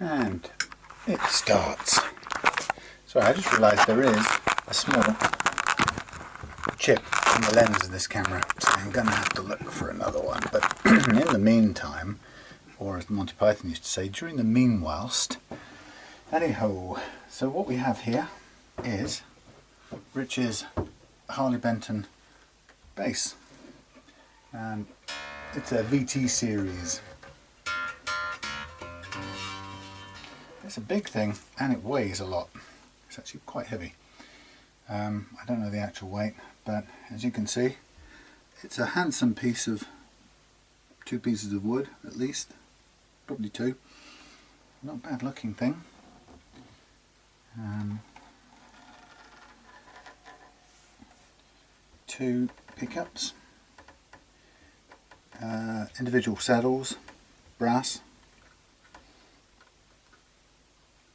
And it starts. Sorry, I just realised there is a small chip in the lens of this camera, so I'm going to have to look for another one. But in the meantime, or as Monty Python used to say, during the meanwhilest, anyhow, so what we have here is Rich's Harley Benton bass, and it's a VT series. It's a big thing and it weighs a lot. It's actually quite heavy. I don't know the actual weight, but as you can see, it's a handsome piece of, 2 pieces of wood at least, probably 2. Not a bad looking thing. 2 pickups, individual saddles, brass,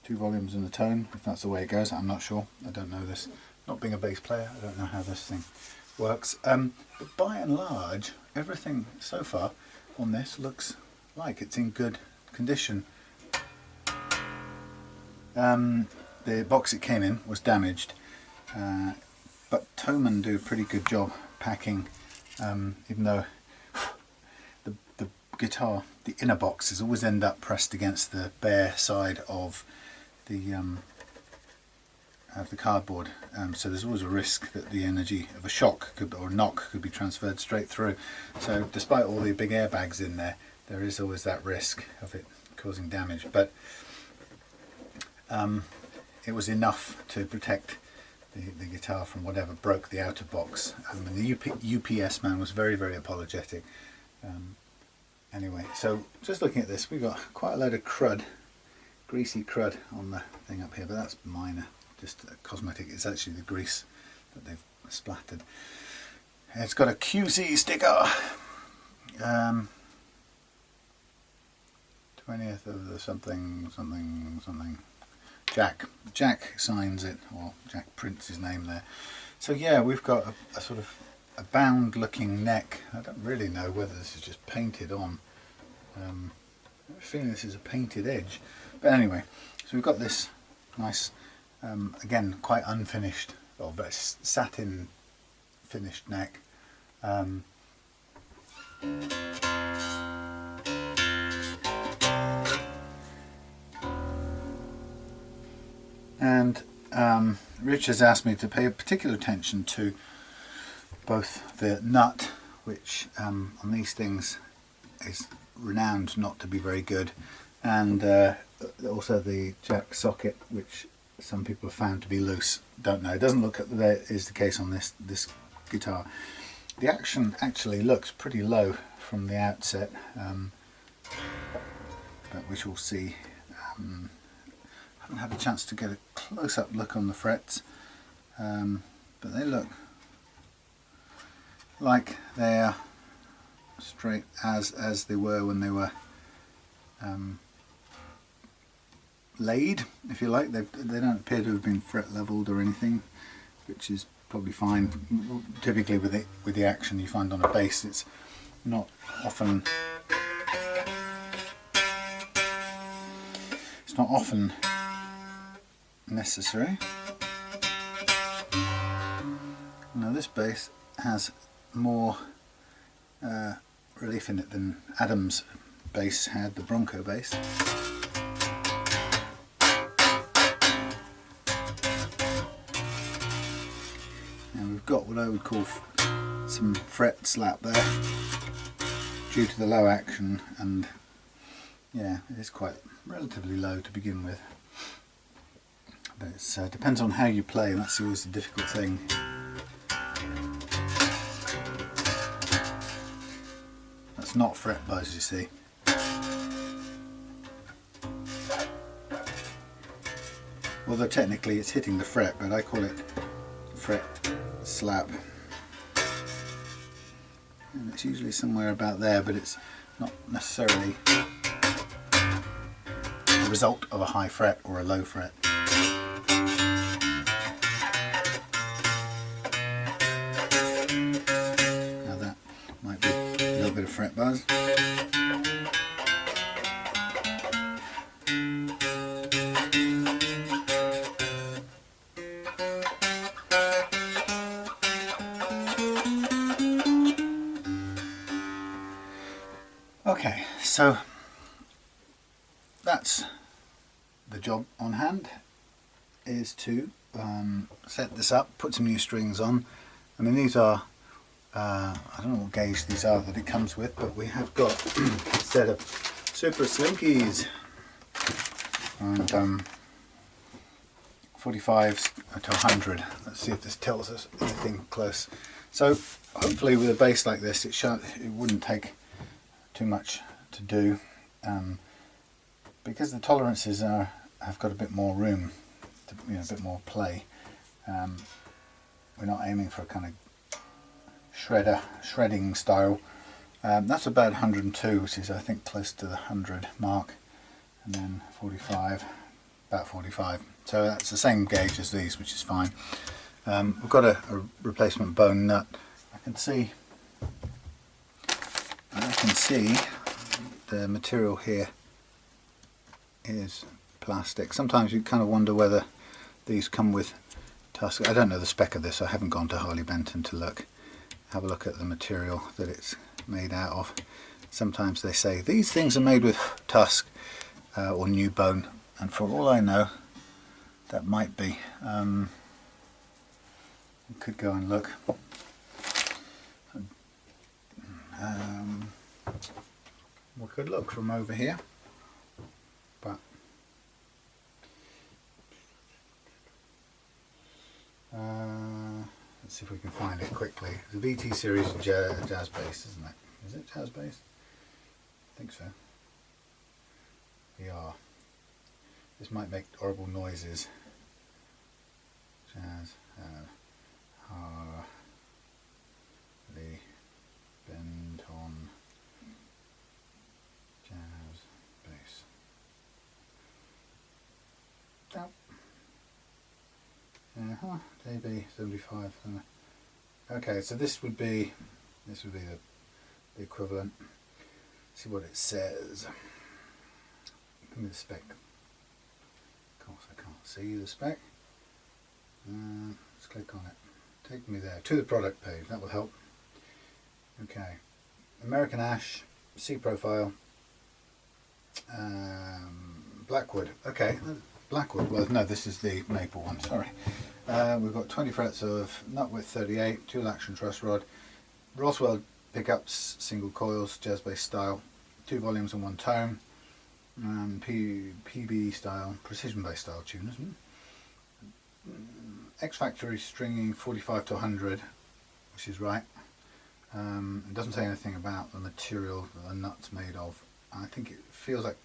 2 volumes and a tone, if that's the way it goes. I'm not sure, I don't know this. Not being a bass player, I don't know how this thing works. But by and large, everything so far on this looks like it's in good condition. The box it came in was damaged, but Thomann do a pretty good job packing, even though the guitar, the inner boxes always end up pressed against the bare side of the cardboard, so there's always a risk that the energy of a shock or a knock could be transferred straight through. So despite all the big airbags in there, there is always that risk of it causing damage, but it was enough to protect the guitar from whatever broke the outer box. And the UPS man was very, very apologetic. Anyway, so just looking at this, we've got quite a load of crud, greasy crud on the thing up here, but that's minor, just cosmetic. It's actually the grease that they've splattered. It's got a QC sticker, 20th of the something. Jack signs it, or Jack prints his name there. So yeah, we've got a sort of a bound looking neck. I don't really know whether this is just painted on. I have a feeling this is a painted edge. But anyway, so we've got this nice, again quite unfinished, or very satin finished neck. And Rich has asked me to pay particular attention to both the nut, which on these things is renowned not to be very good, and also the jack socket, which some people have found to be loose. Don't know. It doesn't look like that is the case on this guitar. The action actually looks pretty low from the outset, but we shall see. I haven't had a chance to get a close-up look on the frets, but they look like they're straight as they were when they were laid, if you like. They don't appear to have been fret leveled or anything, which is probably fine. Typically with the action you find on a bass, it's not often necessary. Now this bass has more relief in it than Adam's bass had, the Bronco bass. And we've got what I would call some fret slap there due to the low action, and yeah, it is quite relatively low to begin with. But it depends on how you play, and that's always the difficult thing. That's not fret buzz, you see. Although technically it's hitting the fret, but I call it fret slap. And it's usually somewhere about there, but it's not necessarily the result of a high fret or a low fret. Fret buzz. so that's the job on hand, is to set this up, put some new strings on. I mean, these are I don't know what gauge these are that it comes with, but we have got a set of super slinkies and 45s to 100. Let's see if this tells us anything close. So hopefully with a bass like this it wouldn't take too much to do, because the tolerances have got a bit more room, a bit more play. We're not aiming for a kind of shredding style. That's about 102, which is I think close to the 100 mark, and then 45, about 45. So that's the same gauge as these, which is fine. We've got a replacement bone nut. I can see the material here is plastic. Sometimes you kind of wonder whether these come with tusk. I don't know the spec of this. I haven't gone to Harley Benton to have a look at the material that it's made out of. Sometimes they say these things are made with tusk or new bone, and for all I know that might be. We could go and look. We could look from over here, but let's see if we can find it quickly. The VT series jazz bass, isn't it? Is it jazz bass? I think so. VR. This might make horrible noises. Jazz. Harley Benton jazz bass. JB 75. Okay, so this would be the equivalent. See what it says. Give me the spec. Of course, I can't see the spec. Let's click on it. Take me there to the product page. That will help. Okay, American Ash, C profile, Blackwood. Okay, Blackwood. Well, no, this is the maple one. Sorry. We've got 20 frets of nut width 38, tool action truss rod, Roswell pickups, single coils, jazz bass style, 2 volumes and 1 tone, PB style, precision bass style tuners. X Factory stringing 45 to 100, which is right. It doesn't say anything about the material that the nut's made of. I think it feels like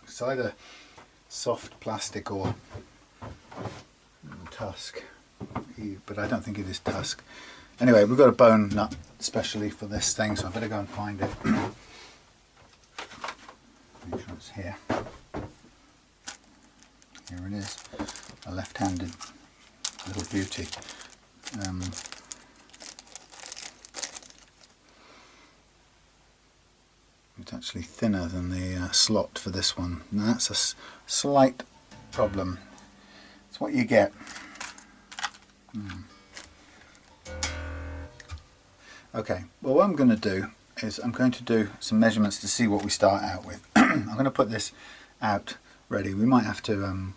it's either soft plastic or tusk, but I don't think it is tusk. Anyway, we've got a bone nut especially for this thing, so I better go and find it. Make sure it's here. Here it is, a left-handed little beauty. It's actually thinner than the slot for this one. Now that's a slight problem. It's what you get. Okay, well what I'm going to do is I'm going to do some measurements to see what we start out with. I'm going to put this out ready. We might have to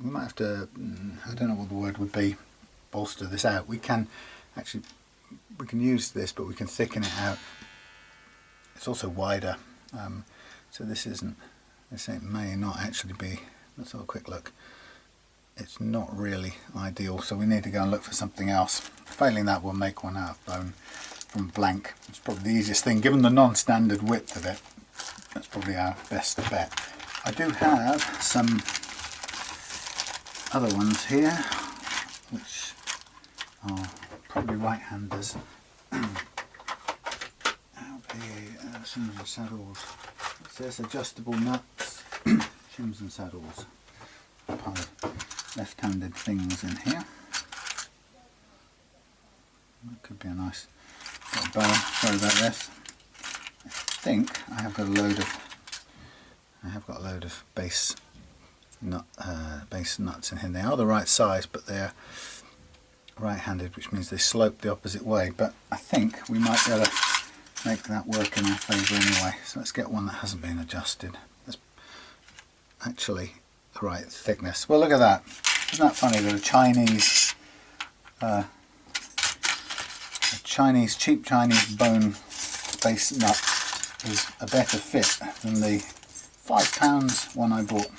I don't know what the word would be, bolster this out. We can use this, but we can thicken it out. It's also wider, so this may not actually be. Let's have a quick look. It's not really ideal, so we need to go and look for something else. Failing that, we'll make one out of bone from blank. It's probably the easiest thing, given the non-standard width of it. That's probably our best bet. I do have some other ones here, which are probably right-handers. Shims and saddles. It says adjustable nuts, shims and saddles. Left-handed things in here. That could be a nice little bow. Sorry about this. I think I have got a load of bass nuts in here. They are the right size, but they're right-handed, which means they slope the opposite way. But I think we might be able to make that work in our favour anyway. So let's get one that hasn't been adjusted. That's actually the right thickness. Well, look at that. Isn't that funny that a cheap Chinese bone base nut is a better fit than the £5 one I bought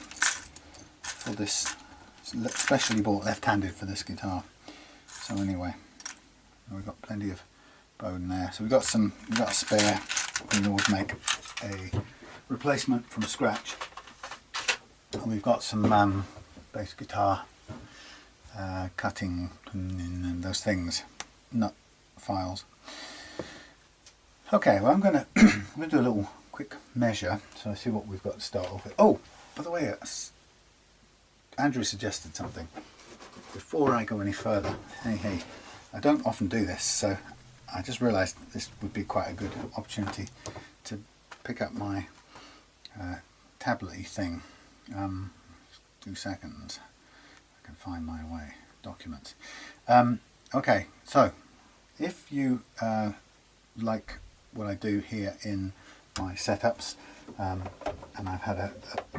for this, specially bought left-handed for this guitar. So anyway, we've got plenty of bone there. So we've got a spare. We can always make a replacement from scratch. And we've got some bass guitar cutting and those things, nut files. Okay, well I'm going to do a little quick measure, so I see what we've got to start off with. Oh, by the way, Andrew suggested something before I go any further. Hey, I don't often do this, so I just realised this would be quite a good opportunity to pick up my tablet-y thing. 2 seconds. I can find my way. Documents. Okay, so if you like what I do here in my setups, and I've had a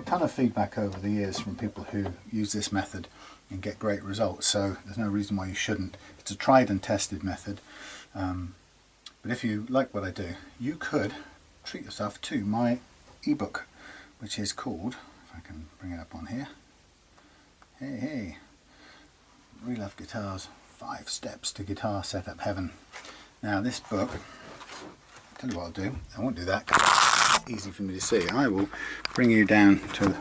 ton of feedback over the years from people who use this method and get great results, so there's no reason why you shouldn't. It's a tried and tested method, but if you like what I do, you could treat yourself to my ebook, which is called, if I can bring it up on here, hey, Relove Guitars, 5 Steps to Guitar Setup Heaven. Now this book, I'll tell you what I'll do, I won't do that, it's easy for me to see. I will bring you down to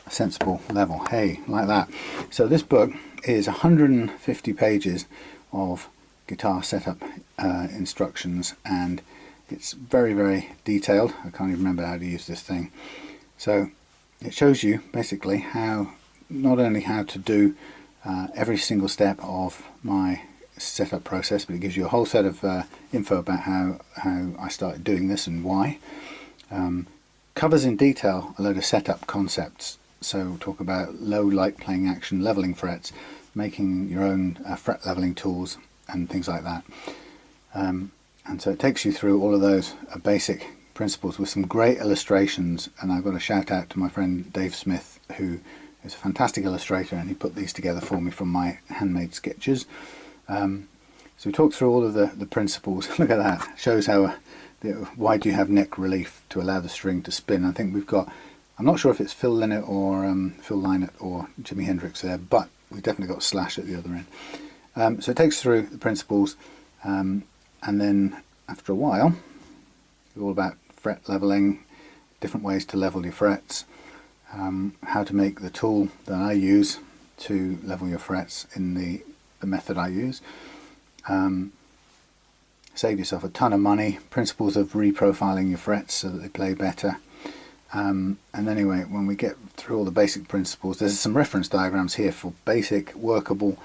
a sensible level, hey, like that. So this book is 150 pages of guitar setup instructions, and it's very, very detailed. I can't even remember how to use this thing. So it shows you basically how, not only how to do every single step of my setup process, but it gives you a whole set of info about how I started doing this and why. Covers in detail a load of setup concepts. So we'll talk about low light playing action, leveling frets, making your own fret leveling tools and things like that. And so it takes you through all of those basic principles with some great illustrations, and I've got a shout out to my friend Dave Smith, who is a fantastic illustrator, and he put these together for me from my handmade sketches. So we talked through all of the principles. Look at that, shows how why do you have neck relief to allow the string to spin. I think we've got, I'm not sure if it's Phil Lynott or Phil Lynott or Jimi Hendrix there, but we've definitely got Slash at the other end. So it takes through the principles, and then after a while it's all about fret leveling, different ways to level your frets, how to make the tool that I use to level your frets in the method I use. Save yourself a ton of money, principles of reprofiling your frets so that they play better. And anyway, when we get through all the basic principles, there's some reference diagrams here for basic workable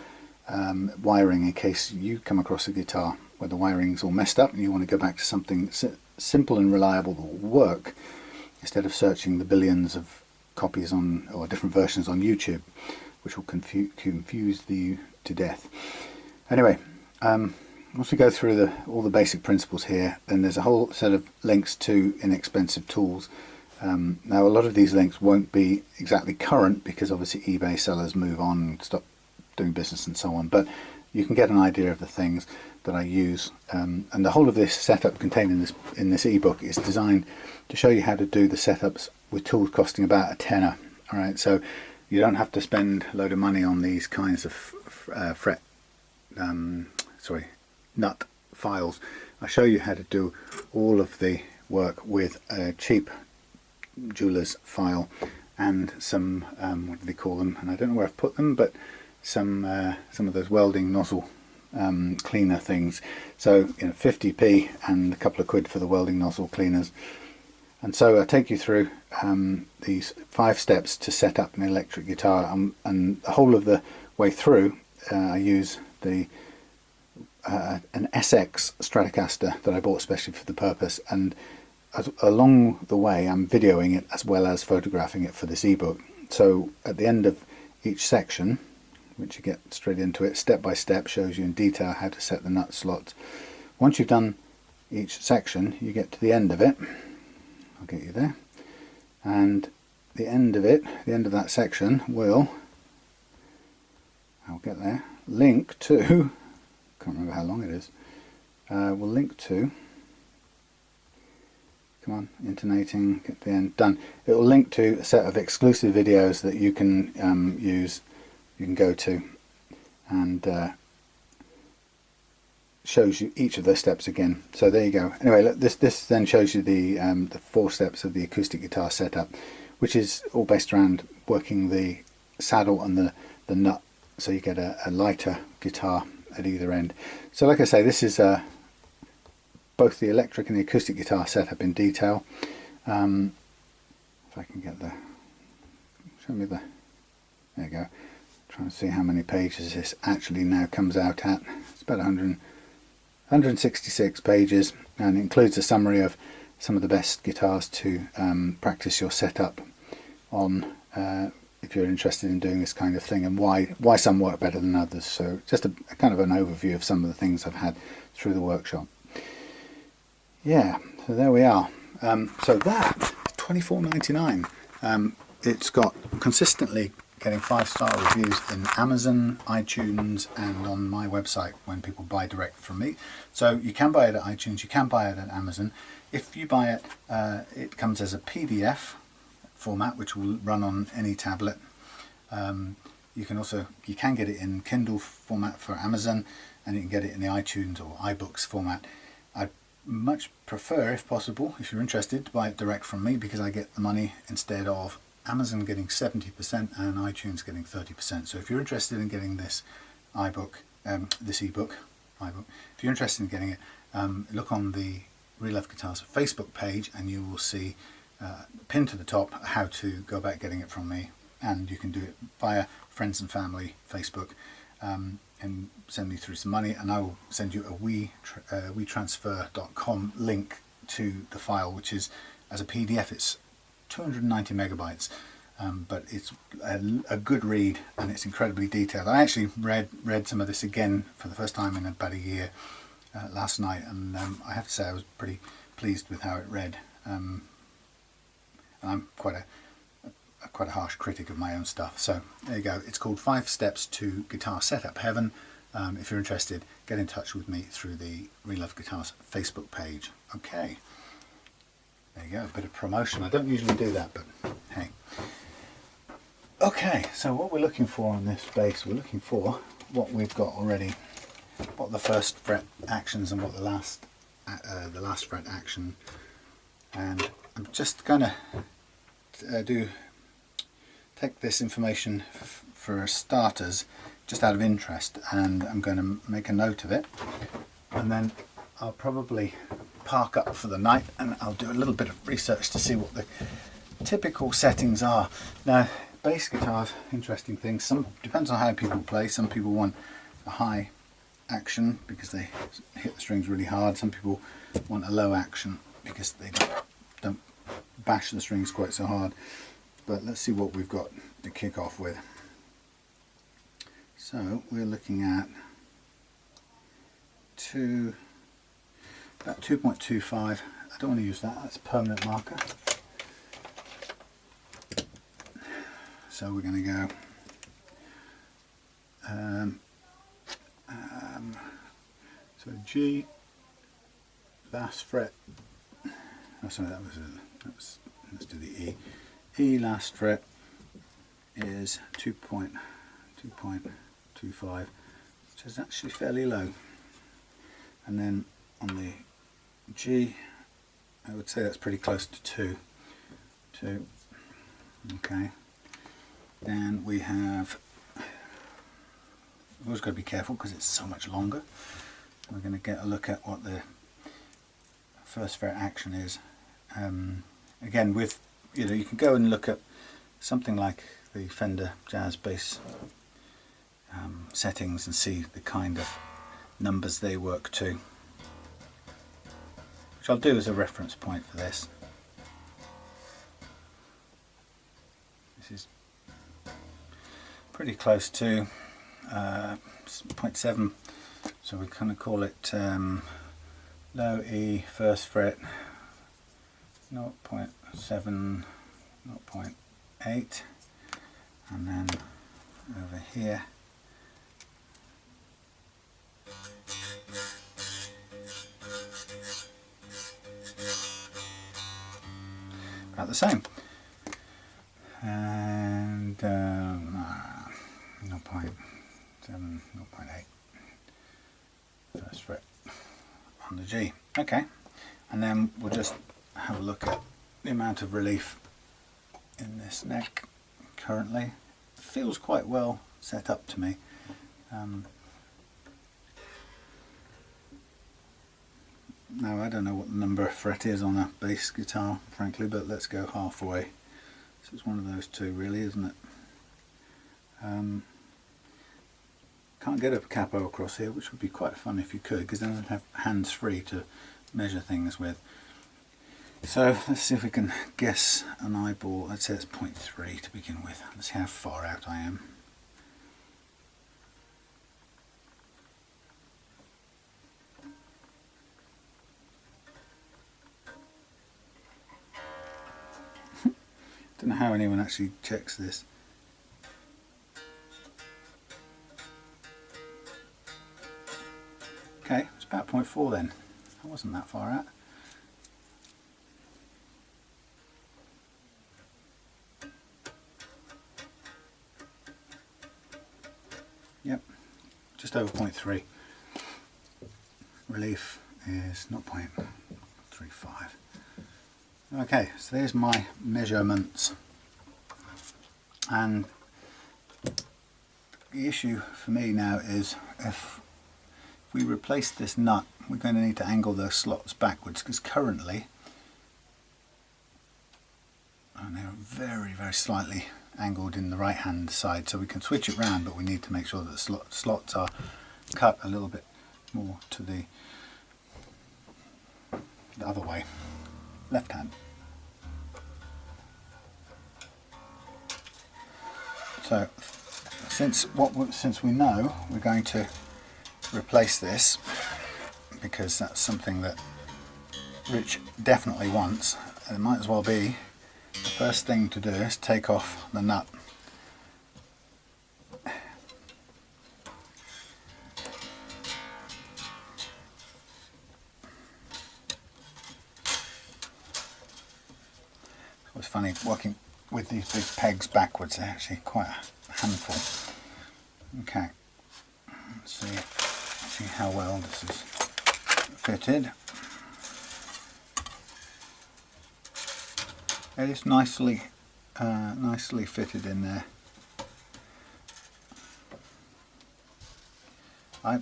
wiring in case you come across a guitar where the wiring's all messed up and you want to go back to something simple and reliable that will work, instead of searching the billions of copies on or different versions on YouTube, which will confuse you to death. Anyway, once we go through all the basic principles here, then there's a whole set of links to inexpensive tools. Now a lot of these links won't be exactly current because obviously eBay sellers move on and stop doing business and so on, but you can get an idea of the things that I use, and the whole of this setup contained in this ebook is designed to show you how to do the setups with tools costing about a tenner. Alright, so you don't have to spend a load of money on these kinds of nut files. I show you how to do all of the work with a cheap jeweler's file and some what do they call them, and I don't know where I've put them, but some of those welding nozzle cleaner things. So 50p and a couple of quid for the welding nozzle cleaners. And so I take you through these 5 steps to set up an electric guitar, and the whole of the way through I use an SX Stratocaster that I bought especially for the purpose, and along the way I'm videoing it as well as photographing it for this ebook. So at the end of each section, which you get straight into it, step by step shows you in detail how to set the nut slots. Once you've done each section, you get to the end of it. I'll get you there. And the end of it, the end of that section will, I'll get there, link to, can't remember how long it is, will link to, come on, intonating, get the end, done. It will link to a set of exclusive videos that you can use, you can go to, and shows you each of those steps again. So there you go. Anyway, look, this then shows you the 4 steps of the acoustic guitar setup, which is all based around working the saddle and the nut, so you get a lighter guitar at either end. So like I say, this is both the electric and the acoustic guitar setup in detail. If I can get the, show me the, there you go. Trying to see how many pages this actually now comes out at. It's about 166 pages, and it includes a summary of some of the best guitars to practice your setup on if you're interested in doing this kind of thing, and why some work better than others. So just a kind of an overview of some of the things I've had through the workshop. Yeah, so there we are. So that $24.99. It's got consistently getting 5-star reviews in Amazon, iTunes, and on my website when people buy direct from me. So you can buy it at iTunes, you can buy it at Amazon. If you buy it, it comes as a PDF format, which will run on any tablet. You can get it in Kindle format for Amazon, and you can get it in the iTunes or iBooks format. I'd much prefer, if possible, if you're interested, to buy it direct from me, because I get the money instead of Amazon getting 70% and iTunes getting 30%. So if you're interested in getting this ebook, if you're interested in getting it, look on the Real Love Guitars Facebook page, and you will see pinned to the top how to go about getting it from me. And you can do it via friends and family Facebook, and send me through some money, and I will send you a WeTransfer.com link to the file, which is, as a PDF, it's 290 megabytes, but it's a good read, and it's incredibly detailed. I actually read some of this again for the first time in about a year last night, and I have to say I was pretty pleased with how it read. I'm quite a harsh critic of my own stuff. So there you go. It's called 5 Steps to Guitar Setup Heaven. If you're interested, get in touch with me through the Real Love Guitars Facebook page. Okay. There you go, a bit of promotion. I don't usually do that, but hey. Okay, so what we're looking for on this bass, we're looking for what we've got already, what the first fret actions and what the last fret action. And I'm just gonna take this information for starters, just out of interest, and I'm going to make a note of it, and then I'll probably park up for the night and I'll do a little bit of research to see what the typical settings are. Now, bass guitars, interesting things. Some depends on how people play. Some people want a high action because they hit the strings really hard. Some people want a low action because they don't bash the strings quite so hard. But let's see what we've got to kick off with. So we're looking at about 2.25. I don't want to use that, that's a permanent marker. So we're going to go so G, last fret, oh sorry, let's do the E. E last fret is 2.25, which is actually fairly low. And then on the G, I would say that's pretty close to 2. Okay. Then we have, we've always got to be careful because it's so much longer. We're going to get a look at what the first fret action is. Again, with, you can go and look at something like the Fender Jazz Bass settings and see the kind of numbers they work to, which I'll do as a reference point for this. This is pretty close to 0.7, so we kind of call it a low E, first fret, 0.7, 0.8, and then over here about the same, and 0.7, 0.8, first fret on the G. Okay, and then we'll just have a look at the amount of relief in this neck currently. It feels quite well set up to me. Now I don't know what the number of fret is on a bass guitar, frankly, but let's go halfway. So it's one of those two really, isn't it? Can't get a capo across here, which would be quite fun if you could, because then I'd have hands free to measure things with. So let's see if we can guess an eyeball. Let's say it's 0.3 to begin with. Let's see how far out I am. Don't know how anyone actually checks this. Okay, it's about 0.4 then. I wasn't that far out. Yep, just over 0.3. Relief is 0.35. Okay, so there's my measurements, and the issue for me now is if we replace this nut, we're going to need to angle those slots backwards, because currently, and they're very, very slightly angled in the right hand side, so we can switch it round, but we need to make sure that the slots are cut a little bit more to the other way, left hand. So since we know we're going to replace this, because that's something that Rich definitely wants, and it might as well be the first thing to do is take off the nut. It's funny working with these big pegs backwards, they're actually quite a handful. Okay, let's see how well this is fitted. It is nicely fitted in there. I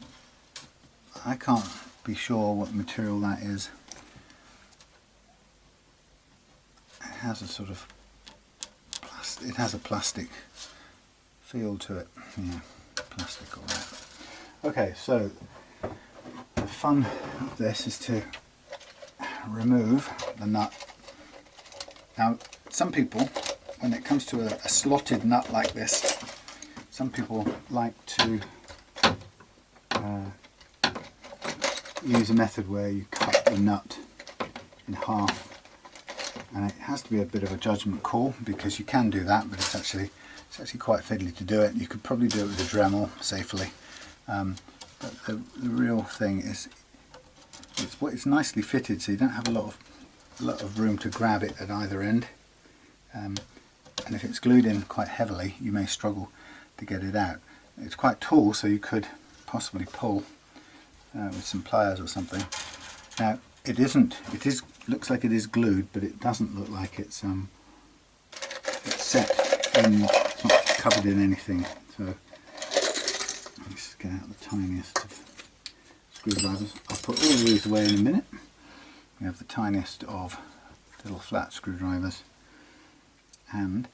can't be sure what material that is. It has a sort of plastic feel to it. Yeah, plastic all right. Okay, so the fun of this is to remove the nut. Now, some people, when it comes to a slotted nut like this, some people like to use a method where you cut the nut in half, and it has to be a bit of a judgment call, because you can do that, but it's actually quite fiddly to do it. You could probably do it with a Dremel safely, but the real thing is it's nicely fitted, so you don't have a lot of room to grab it at either end, and if it's glued in quite heavily, you may struggle to get it out. It's quite tall, so you could possibly pull with some pliers or something. Now looks like it is glued, but it doesn't look like it's set in, it's not covered in anything. So let's get out the tiniest of screwdrivers. I'll put all of these away in a minute. We have the tiniest of little flat screwdrivers, and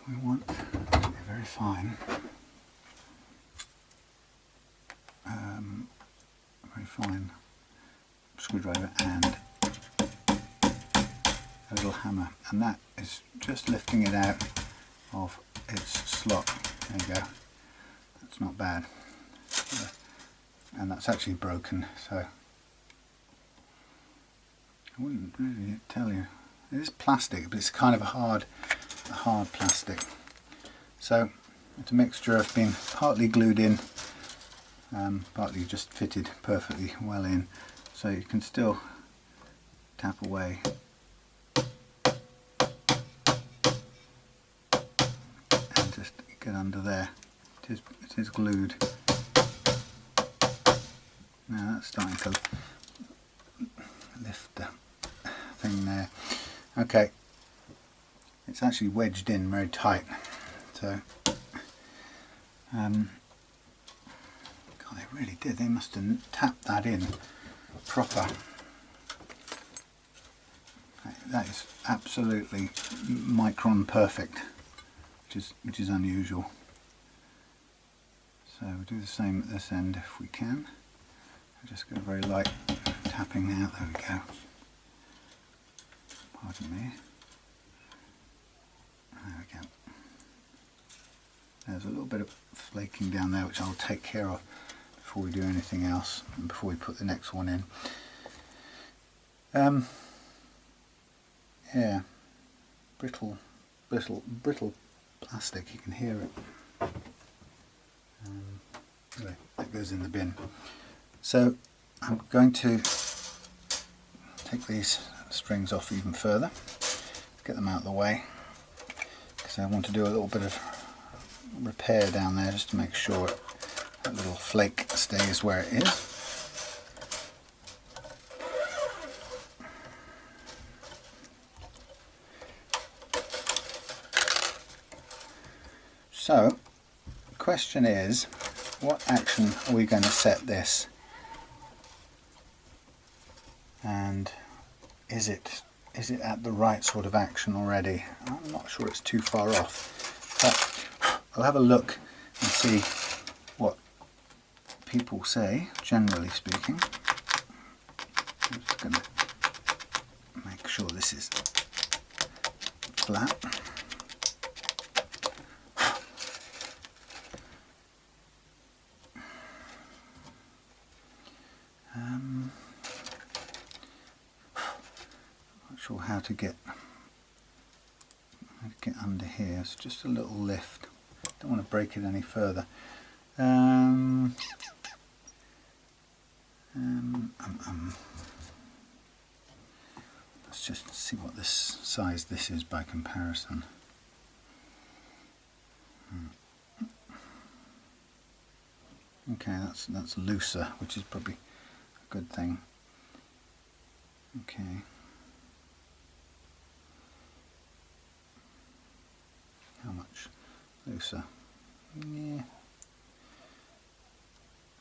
we want a very fine, screwdriver and a little hammer, and that is just lifting it out of its slot. There you go. That's not bad, and that's actually broken, so I wouldn't really tell you. It is plastic, but it's kind of a hard plastic. So it's a mixture of being partly glued in, partly just fitted perfectly well in, so you can still tap away. And just get under there. It is glued. Now that's starting to lift the thing there. Okay, it's actually wedged in very tight, so God, they really did. They must have tapped that in proper. That is absolutely micron perfect, which is unusual. So we'll do the same at this end if we can. I'll just go very light tapping now. There we go. Pardon me. There we go. There's a little bit of flaking down there, which I'll take care of before we do anything else and before we put the next one in. Yeah, brittle plastic. You can hear it. Anyway, that goes in the bin. So I'm going to take these strings off even further, get them out of the way, because I want to do a little bit of repair down there just to make sure that little flake stays where it is. So the question is, what action are we going to set this, and is it at the right sort of action already? I'm not sure it's too far off, but I'll have a look and see what people say, generally speaking. I'm just going to make sure this is flat. Not sure how to get under here. It's just a little lift. Don't want to break it any further. Let's just see what this size this is by comparison. Okay, that's looser, which is probably a good thing. Okay. How much looser? Yeah.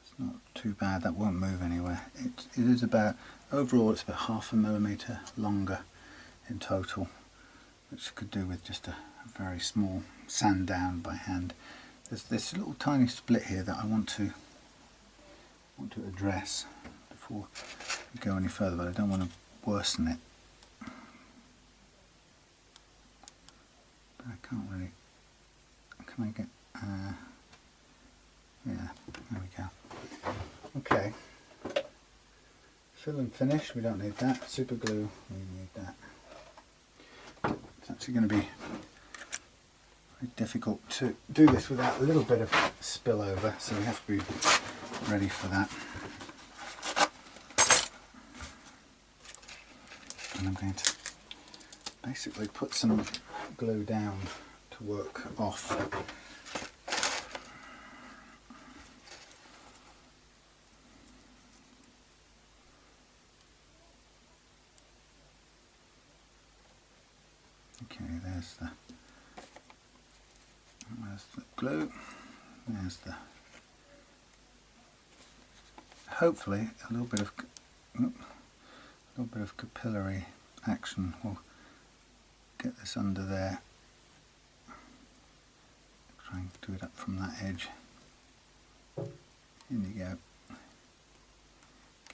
It's not too bad. That won't move anywhere. It is about, overall it's about 0.5 millimetre longer in total, which could do with just a very small sand down by hand. There's this little tiny split here that I want to address before we go any further, but I don't want to worsen it. But I can't really. Can I get? Yeah, there we go. Okay. Fill and finish. We don't need that. Super glue. We need that. It's actually going to be very difficult to do this without a little bit of spillover, so we have to be ready for that. And I'm going to basically put some glue down to work off. Okay, there's the glue, there's the, hopefully a little bit of capillary action will get this under there. Try and do it up from that edge. In you go.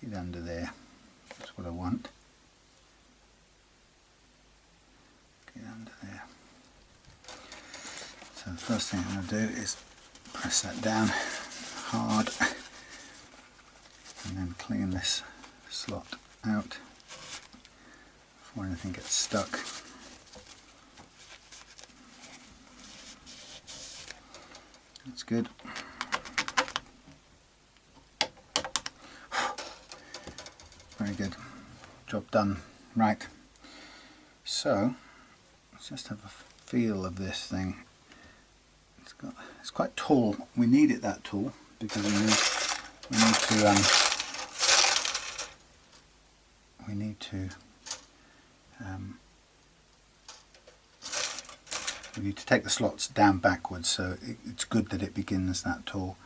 Get under there. That's what I want. Get under there. So the first thing I'm going to do is press that down hard and then clean this slot out. before anything gets stuck. That's good. Very good. Job done. Right. So let's just have a feel of this thing. It's quite tall. We need it that tall because we need to take the slots down backwards, so it's good that it begins that tall.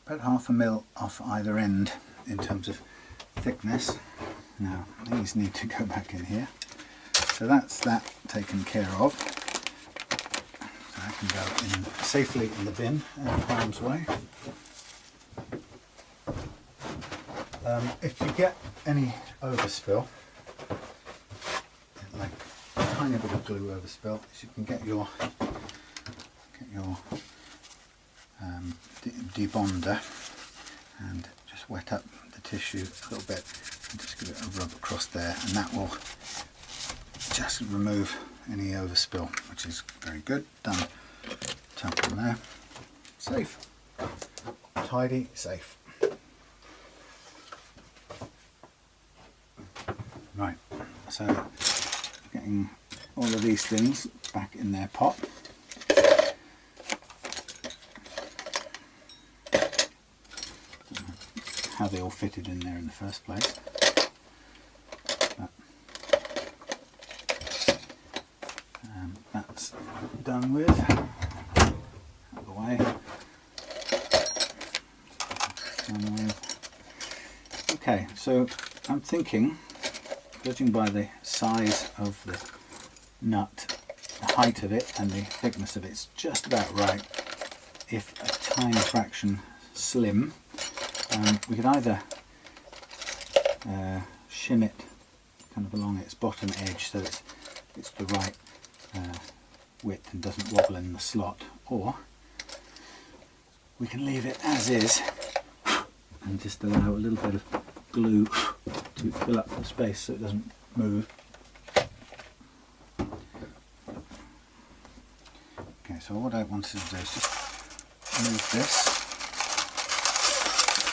About 1/2 mil off either end in terms of thickness. Now these need to go back in here, so that's that taken care of. So I can go in safely in the bin out of harm's way. If you get any overspill, like a tiny bit of glue overspill, you can get your debonder and just wet up the tissue a little bit and just give it a rub across there, and that will just remove any overspill, which is very good. Done. Tap on there. Safe. Tidy, safe. Right, so getting all of these things back in their pot. How they all fitted in there in the first place. But, that's done with. Out of the way. Done with. Okay, so I'm thinking, judging by the size of the nut, the height of it and the thickness of it, it's just about right. If a tiny fraction slim, we could either shim it kind of along its bottom edge so it's the right width and doesn't wobble in the slot, or we can leave it as is and just allow a little bit of glue to fill up the space so it doesn't move. Okay, so what I wanted to do is just move this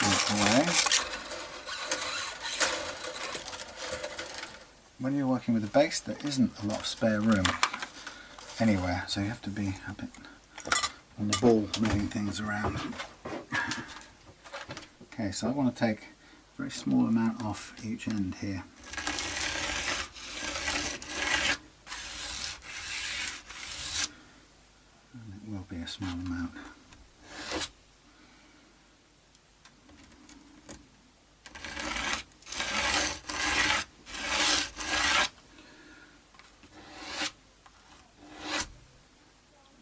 out the way. When you're working with a base, there isn't a lot of spare room anywhere, so you have to be a bit on the ball moving things around. Okay, so I want to take a very small amount off each end here. And it will be a small amount.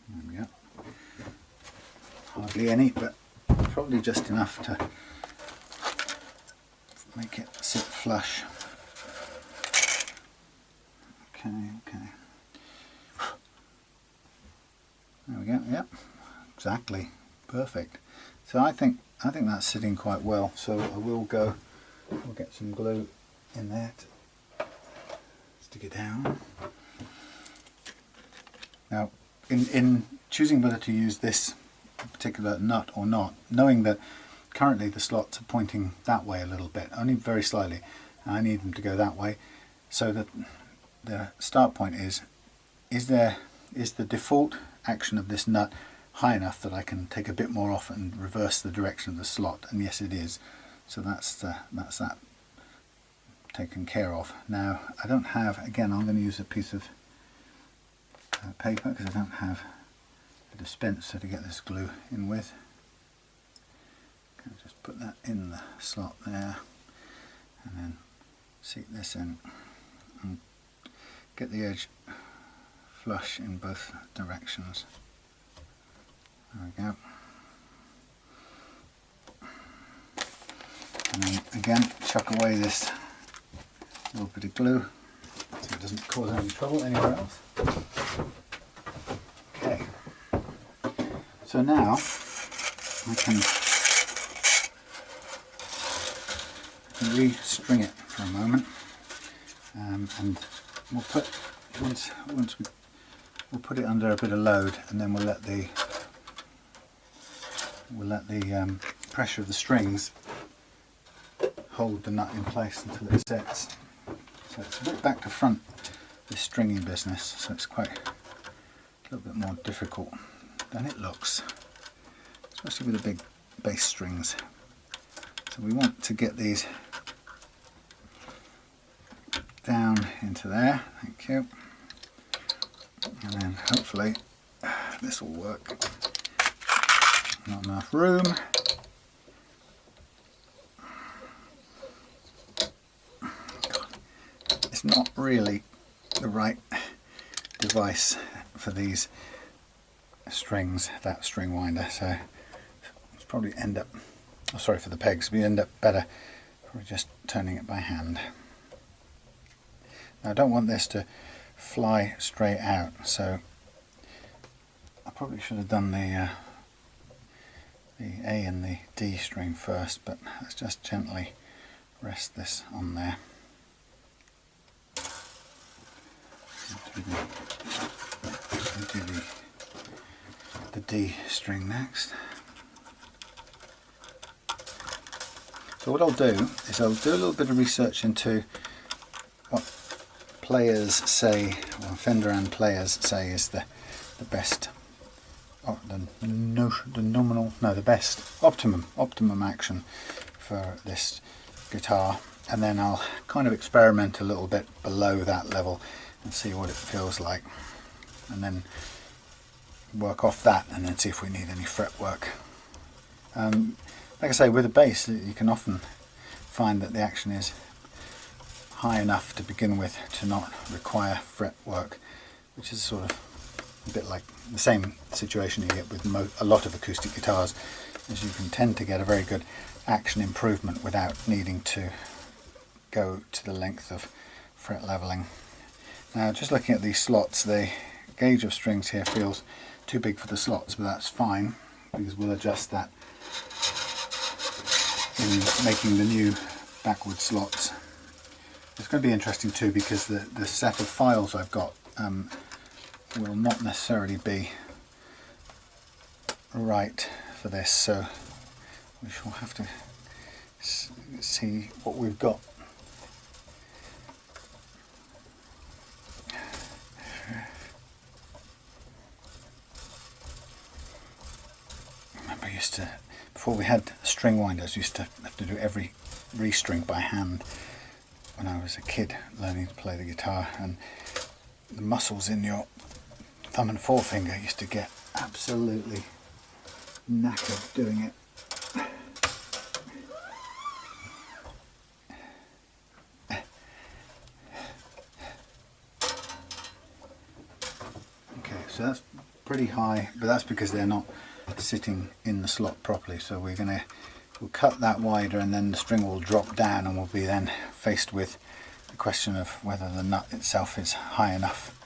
There we go. Hardly any, but probably just enough to make it sit flush. Okay. There we go. Yep, exactly, perfect. So I think that's sitting quite well. So we'll get some glue in there to stick it down. Now, in choosing whether to use this particular nut or not, knowing that currently the slots are pointing that way a little bit, only very slightly, and I need them to go that way, so that the start point is the default action of this nut high enough that I can take a bit more off and reverse the direction of the slot, and yes it is. So that's that taken care of. Now I don't have, again I'm going to use a piece of paper because I don't have a dispenser to get this glue in with. Just put that in the slot there and then seat this in and get the edge flush in both directions. There we go. And then again chuck away this little bit of glue so it doesn't cause any trouble anywhere else. Okay, so now I can re-string it for a moment and we'll put we'll put it under a bit of load, and then we'll let the pressure of the strings hold the nut in place until it sets. So it's a bit back to front, this stringing business, so it's quite a little bit more difficult than it looks, especially with the big bass strings. So we want to get these down into there, thank you, and then hopefully this will work. Not enough room. It's not really the right device for these strings, that string winder, so it's probably end up, oh, sorry for the pegs, we end up better probably just turning it by hand. Now I don't want this to fly straight out, so I probably should have done the A and the D string first, but let's just gently rest this on there. Do the D string next. So what I'll do is I'll do a little bit of research into what players say, or Fender and players say is the best, the best optimum action for this guitar, and then I'll kind of experiment a little bit below that level and see what it feels like, and then work off that, and then see if we need any fretwork. Like I say, with a bass you can often find that the action is high enough to begin with to not require fretwork, which is sort of a bit like the same situation you get with a lot of acoustic guitars, as you can tend to get a very good action improvement without needing to go to the length of fret leveling. Now, just looking at these slots, the gauge of strings here feels too big for the slots, but that's fine because we'll adjust that in making the new backward slots. It's going to be interesting too, because the set of files I've got will not necessarily be right for this, so we shall have to see what we've got. Remember, before we had string winders, we used to have to do every restring by hand when I was a kid learning to play the guitar, and the muscles in your thumb and forefinger used to get absolutely knackered doing it. Okay, so that's pretty high, but that's because they're not sitting in the slot properly, so we'll cut that wider, and then the string will drop down, and we'll be then faced with the question of whether the nut itself is high enough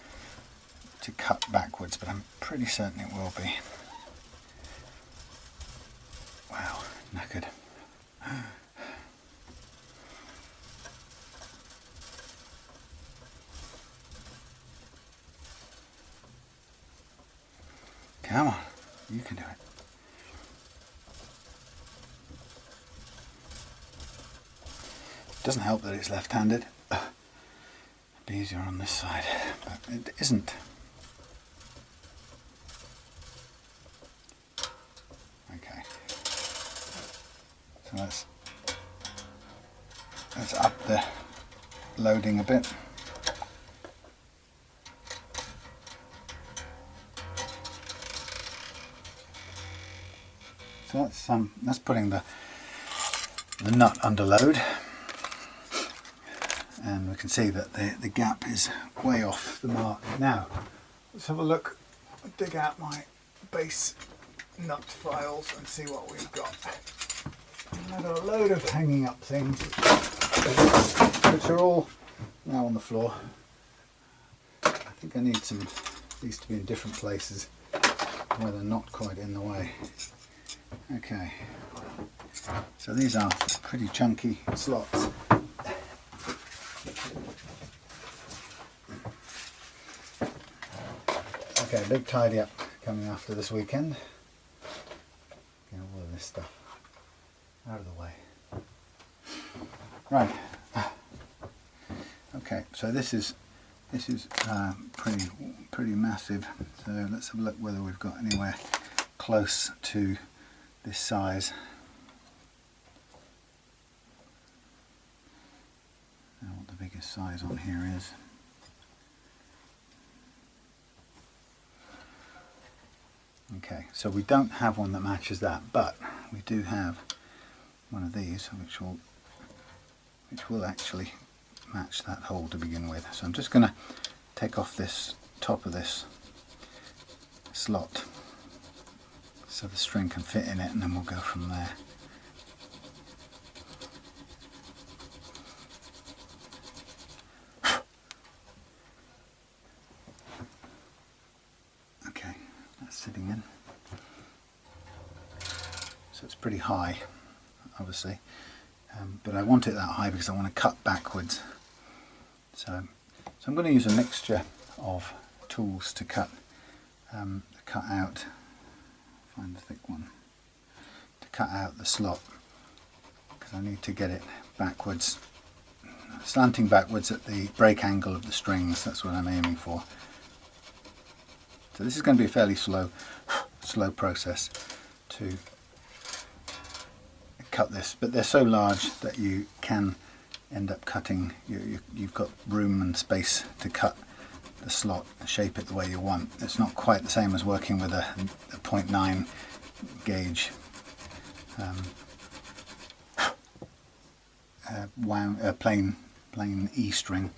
to cut backwards, but I'm pretty certain it will be. Wow, knackered. Come on, you can do it. Doesn't help that it's left-handed. It'd be easier on this side, but it isn't. Okay, so let's up the loading a bit. So that's putting the nut under load. And we can see that the gap is way off the mark. Now, let's have a look, dig out my bass nut files and see what we've got. I've got a load of hanging up things, which are all now on the floor. I think I need these to be in different places where they're not quite in the way. Okay, so these are pretty chunky slots. Okay, big tidy up coming after this weekend. Get all of this stuff out of the way. Right. Okay, so this is pretty massive. So let's have a look whether we've got anywhere close to this size. Now what the biggest size on here is. Okay, so we don't have one that matches that, but we do have one of these which will actually match that hole to begin with. So I'm just going to take off this top of this slot so the string can fit in it, and then we'll go from there. Okay, that's sitting in. So it's pretty high, obviously, but I want it that high because I want to cut backwards. So I'm going to use a mixture of tools to cut out. Find the thick one to cut out the slot, because I need to get it backwards, slanting backwards at the break angle of the strings. That's what I'm aiming for. So this is going to be a fairly slow process to cut this, but they're so large that you can end up cutting. You've got room and space to cut the slot, shape it the way you want. It's not quite the same as working with a 0.9 gauge plain E string.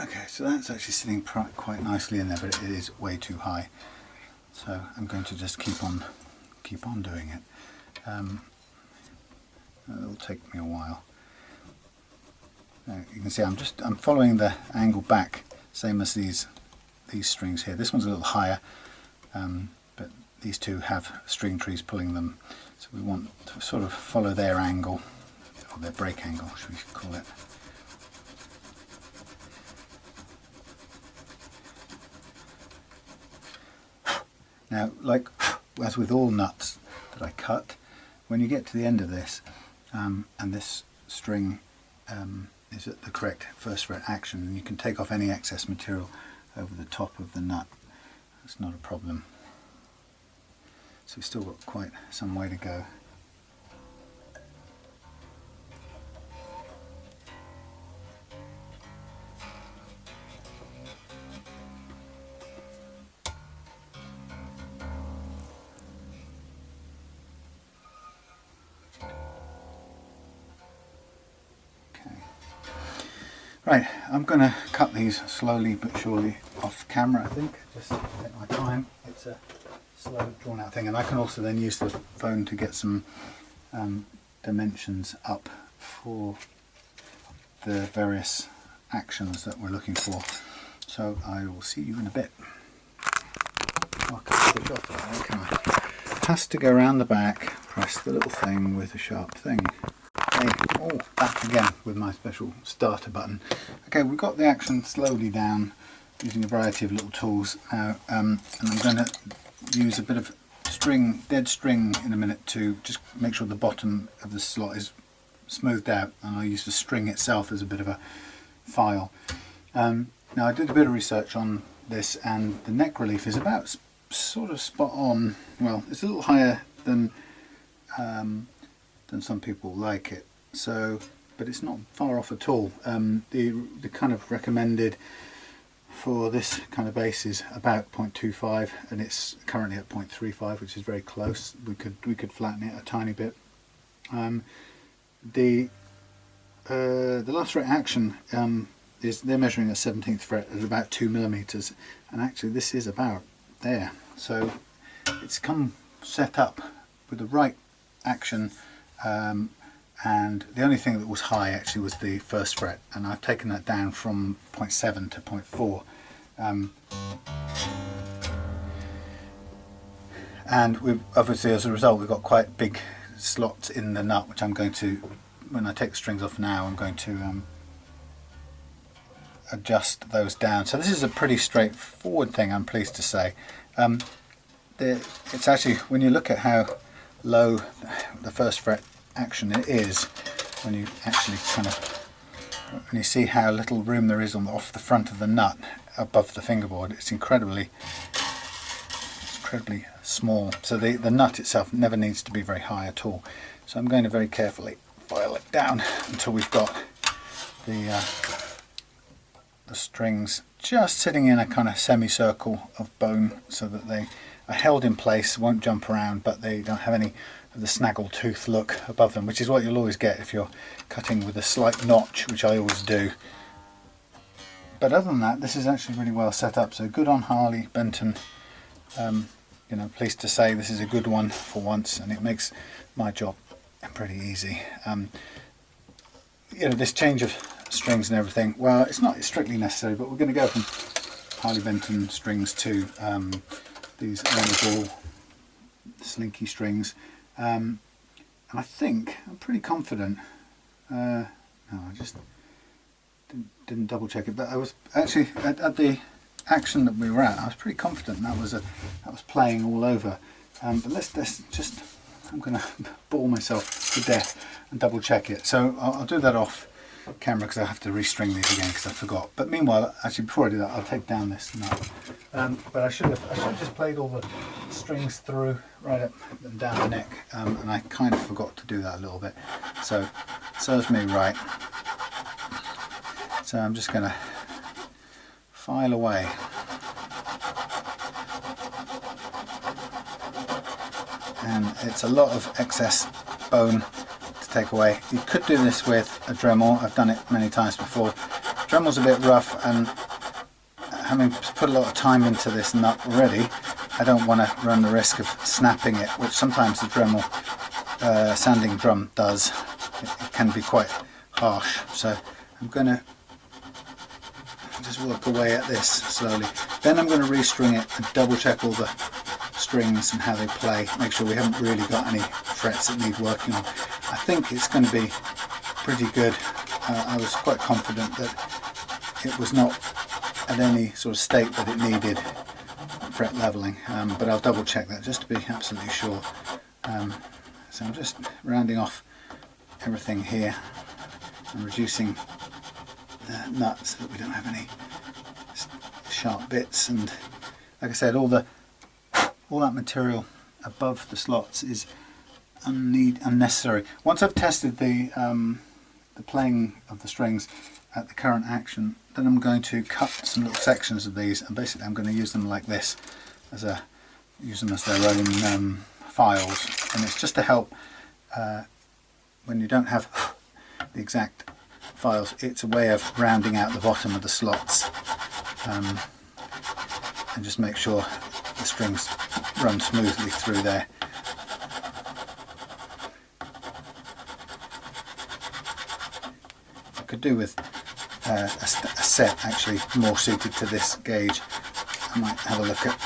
Okay, so that's actually sitting quite nicely in there, but it is way too high. So I'm going to just keep on doing it. It'll take me a while. You can see I'm following the angle back, same as these strings here. This one's a little higher, but these two have string trees pulling them, so we want to sort of follow their angle, or their break angle, should we call it. Now, like as with all nuts that I cut, when you get to the end of this, and this string is at the correct first fret action, and you can take off any excess material over the top of the nut. That's not a problem. So we've still got quite some way to go. Right, I'm going to cut these slowly but surely off camera, I think. Just take my time. It's a slow, drawn out thing, and I can also then use the phone to get some dimensions up for the various actions that we're looking for. So I will see you in a bit. Oh, I can't switch off that, can I? It has to go around the back, press the little thing with the sharp thing. Oh, back again with my special starter button. Okay, we've got the action slowly down using a variety of little tools now, and I'm going to use a bit of dead string in a minute to just make sure the bottom of the slot is smoothed out, and I'll use the string itself as a bit of a file. Now I did a bit of research on this, and the neck relief is about sort of spot on. Well, it's a little higher than some people like it, so, but it's not far off at all. The kind of recommended for this kind of bass is about 0.25, and it's currently at 0.35, which is very close. We could flatten it a tiny bit. The last fret action is, they're measuring a 17th fret at about 2mm, and actually this is about there. So it's come set up with the right action, and the only thing that was high actually was the first fret, and I've taken that down from 0.7 to 0.4. And we've obviously, as a result, we've got quite big slots in the nut, which I'm going to, when I take the strings off now, I'm going to adjust those down. So this is a pretty straightforward thing, I'm pleased to say. It's actually, when you look at how low the first fret action it is, when you actually when you see how little room there is off the front of the nut above the fingerboard, it's incredibly small. So the nut itself never needs to be very high at all. So I'm going to very carefully file it down until we've got the strings just sitting in a kind of semicircle of bone, so that they are held in place, won't jump around, but they don't have any of the snaggle tooth look above them, which is what you'll always get if you're cutting with a slight notch, which I always do. But other than that, this is actually really well set up. So good on Harley, Benton. You know, pleased to say this is a good one for once, and it makes my job pretty easy. You know, this change of strings and everything, well, it's not strictly necessary, but we're going to go from Harley Benton strings to these ball slinky strings, and I think I'm pretty confident. No, I just didn't double check it, but I was actually at the action that we were at, I was pretty confident that was playing all over. But let's just, I'm going to bore myself to death and double check it. So I'll do that off camera, because I have to restring these again because I forgot. But meanwhile, actually before I do that, I'll take down this nut. But I should have just played all the strings through right up and down the neck, and I kind of forgot to do that a little bit. So it serves me right. So I'm just going to file away. And it's a lot of excess bone to take away. You could do this with a Dremel. I've done it many times before. Dremel's a bit rough, and having put a lot of time into this nut already, I don't want to run the risk of snapping it, which sometimes the Dremel sanding drum does. It can be quite harsh. So I'm going to just work away at this slowly. Then I'm going to restring it and double check all the strings and how they play, make sure we haven't really got any frets that need working on. I think it's going to be pretty good. I was quite confident that it was not at any sort of state that it needed fret leveling, but I'll double check that just to be absolutely sure. So I'm just rounding off everything here and reducing the nuts so that we don't have any sharp bits, and like I said, all that material above the slots is unnecessary. Once I've tested the playing of the strings at the current action, then I'm going to cut some little sections of these, and basically I'm going to use them like this, use them as their own files, and it's just to help when you don't have the exact files. It's a way of rounding out the bottom of the slots, and just make sure the strings run smoothly through there. I could do with a set actually more suited to this gauge. I might have a look at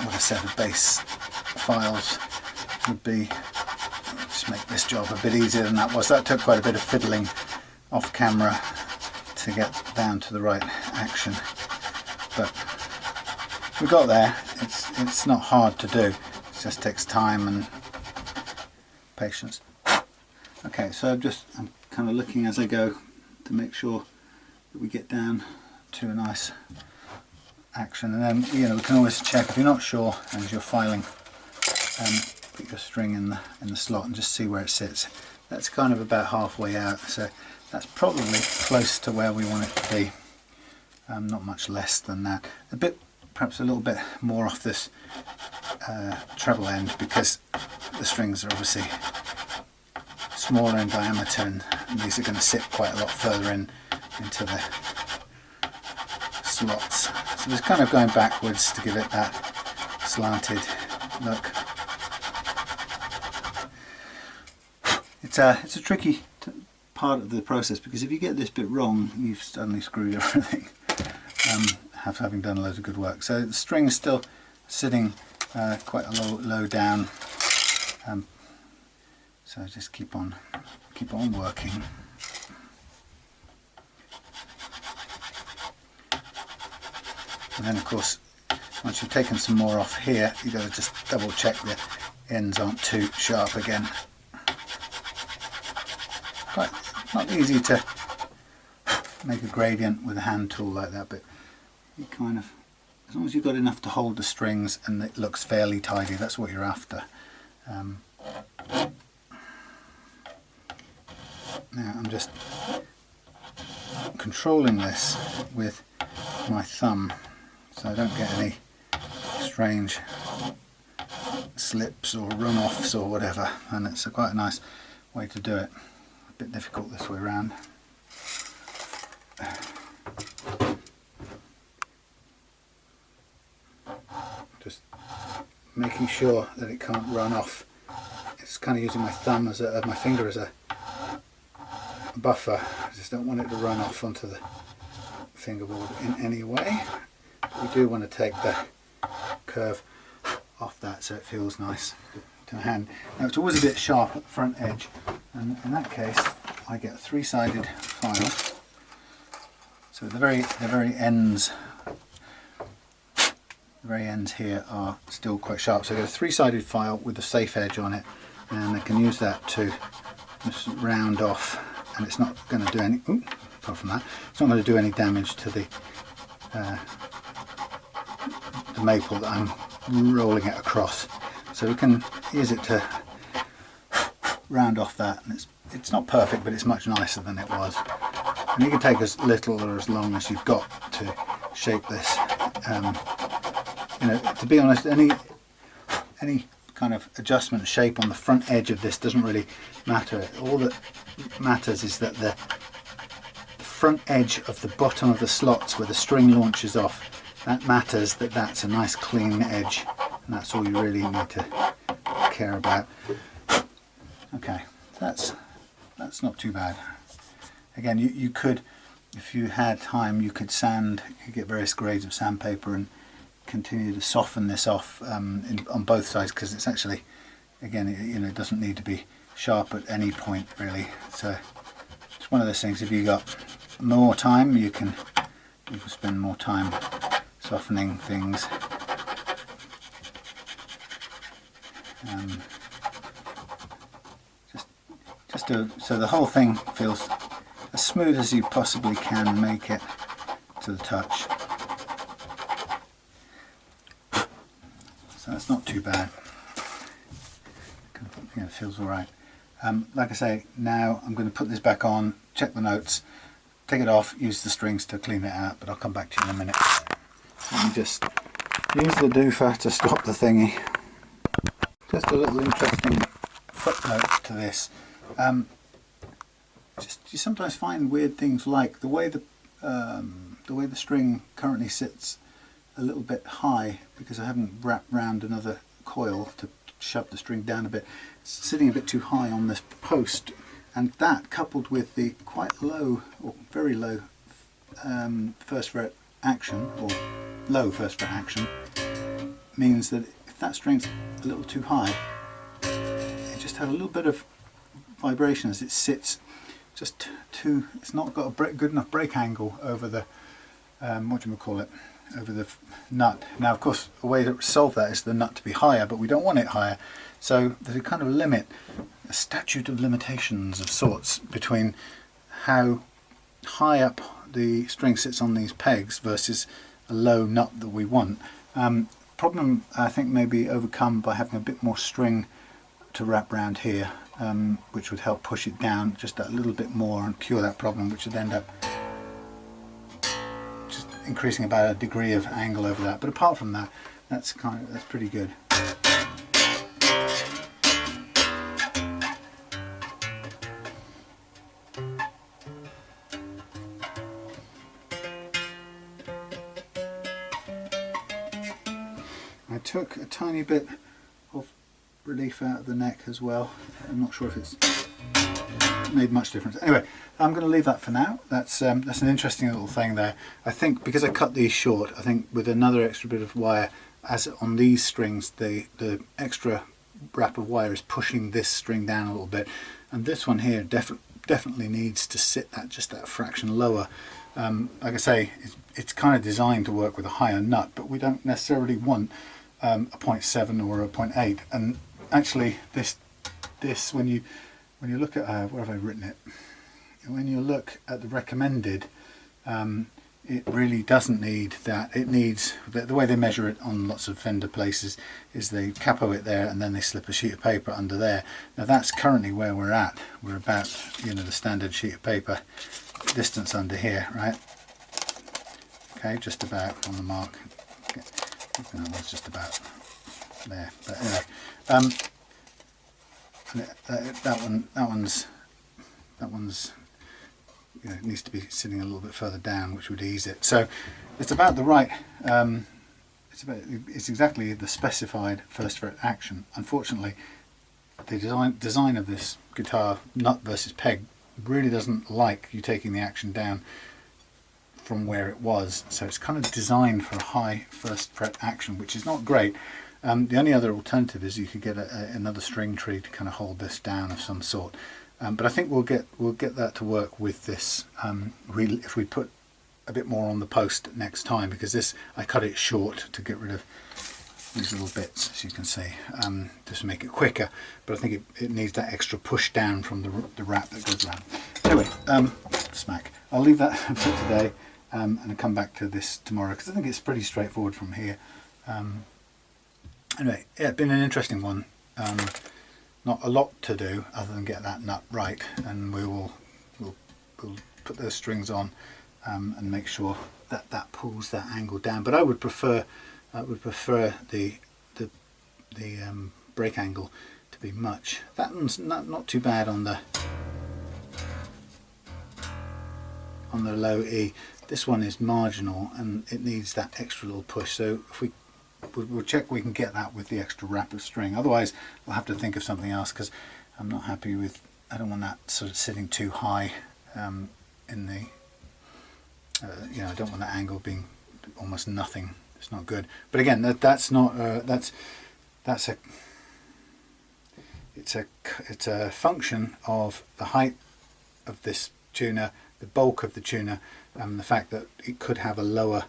what a set of bass files would be. Just make this job a bit easier than that was. That took quite a bit of fiddling off camera to get down to the right action, but we got there. It's not hard to do, it just takes time and patience. Okay, so I'm kind of looking as I go to make sure that we get down to a nice action, and then we can always check if you're not sure as you're filing, put your string in the slot and just see where it sits. That's kind of about halfway out, so that's probably close to where we want it to be. Not much less than that. Perhaps a little bit more off this treble end, because the strings are obviously smaller in diameter, and these are going to sit quite a lot further into the slots. So it's kind of going backwards to give it that slanted look. It's a tricky part of the process, because if you get this bit wrong, you've suddenly screwed everything. Having done loads of good work. So the string is still sitting quite a low down, so just keep on working. And then of course, once you've taken some more off here, you've got to just double check the ends aren't too sharp again. Quite not easy to make a gradient with a hand tool like that, but you kind of, as long as you've got enough to hold the strings and it looks fairly tidy, that's what you're after. Now I'm just controlling this with my thumb so I don't get any strange slips or run-offs or whatever, and it's quite a nice way to do it. A bit difficult this way around. Just making sure that it can't run off. It's kind of using my thumb as my finger as a buffer. I just don't want it to run off onto the fingerboard in any way. But we do want to take the curve off that so it feels nice to the hand. Now it's always a bit sharp at the front edge, and in that case I get a three-sided file. So the very ends here are still quite sharp. So I get a three-sided file with a safe edge on it, and I can use that to just round off, and it's not going to do any, apart from that, it's not going to do any damage to the maple that I'm rolling it across. So we can use it to round off that, and it's not perfect, but it's much nicer than it was. And you can take as little or as long as you've got to shape this. You know, to be honest, any kind of adjustment shape on the front edge of this doesn't really matter. All that matters is that the front edge of the bottom of the slots where the string launches off, that matters, that's a nice clean edge, and that's all you really need to care about. Okay, that's not too bad. Again, you could, if you had time, you could get various grades of sandpaper and continue to soften this off on both sides, because it's actually, again, it doesn't need to be sharp at any point really. So it's one of those things, if you got more time, you can spend more time softening things. So the whole thing feels as smooth as you possibly can make it to the touch. So that's not too bad. It feels alright. Like I say, now I'm going to put this back on, check the notes, take it off, use the strings to clean it out, but I'll come back to you in a minute. Let me just use the doofer to stop the thingy. Just a little interesting footnote to this. You sometimes find weird things, like the way the string currently sits a little bit high, because I haven't wrapped round another coil to shove the string down a bit. It's sitting a bit too high on this post, and that, coupled with the quite low or very low first fret action, or low first fret action, means that if that string's a little too high, it just has a little bit of vibration as it sits just too, it's not got a good enough break angle over the over the nut. Now of course a way to solve that is the nut to be higher, but we don't want it higher, so there's a kind of limit, a statute of limitations of sorts, between how high up the string sits on these pegs versus a low nut that we want. Problem I think may be overcome by having a bit more string to wrap around here, which would help push it down just that little bit more and cure that problem, which would end up just increasing about a degree of angle over that. But apart from that, that's pretty good. I took a tiny bit of relief out of the neck as well. I'm not sure if it's made much difference. Anyway, I'm going to leave that for now. That's an interesting little thing there. I think because I cut these short, I think with another extra bit of wire, as on these strings, the extra wrap of wire is pushing this string down a little bit, and this one here definitely needs to sit just that fraction lower. Like I say, it's kind of designed to work with a higher nut, but we don't necessarily want a 0.7 or a 0.8. And actually this when you look at where have I written it, when you look at the recommended, it really doesn't need that. It needs, the way they measure it on lots of fender places is they capo it there and then they slip a sheet of paper under there. Now that's currently where we're at. We're about, you know, the standard sheet of paper distance under here, right? Okay, just about on the mark. Okay. No, that's just about there. But anyway, that one's you know, it needs to be sitting a little bit further down, which would ease it. So it's about the right, it's exactly the specified first fret action. Unfortunately, the design of this guitar, nut versus peg, really doesn't like you taking the action down from where it was. So it's kind of designed for a high first fret action, which is not great. The only other alternative is you could get another string tree to kind of hold this down of some sort. But I think we'll get that to work with this if we put a bit more on the post next time, because this, I cut it short to get rid of these little bits, as you can see, just to make it quicker. But I think it needs that extra push down from the wrap that goes around. Anyway, smack. I'll leave that for today and I'll come back to this tomorrow, because I think it's pretty straightforward from here. Anyway, yeah, it's been an interesting one. Not a lot to do other than get that nut right, and we'll put those strings on and make sure that that pulls that angle down. But I would prefer the break angle to be much. That one's not too bad on the low E. This one is marginal and it needs that extra little push. So if we'll check we can get that with the extra wrap of string. Otherwise we'll have to think of something else, because I'm not happy with, I don't want that sort of sitting too high in the you know, I don't want that angle being almost nothing. It's not good. But again, that's not it's a function of the height of this tuner, the bulk of the tuner, the fact that it could have a lower